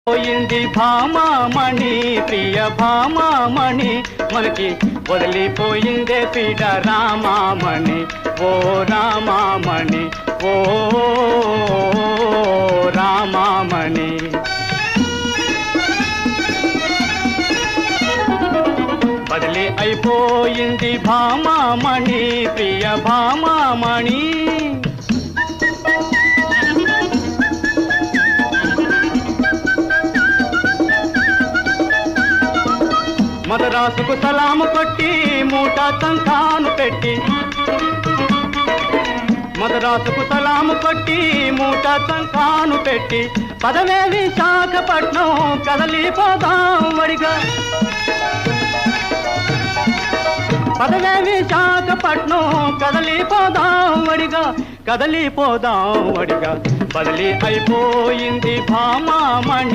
పోయింది భామామణి, ప్రియ భామామణి, మనకి వదిలిపోయిందే పీడ రామామణి. ఓ రామామణి, ఓ రామామణి. బదిలీ అయిపోయింది భామామణి, ప్రియ భామామణి. మదరాసుకు సలాము కొట్టి మూట సంఖాను పెట్టి, మదరాసుకు సలాము కొట్టి మూట సంఖాను పెట్టి, పదవే విశాఖపట్నం కదలిపోదాం వడిగా. పదవే విశాఖపట్నం కదలిపోదాం వడిగా, కదలిపోదాం వడిగా. బదిలీ అయిపోయింది భామామణి.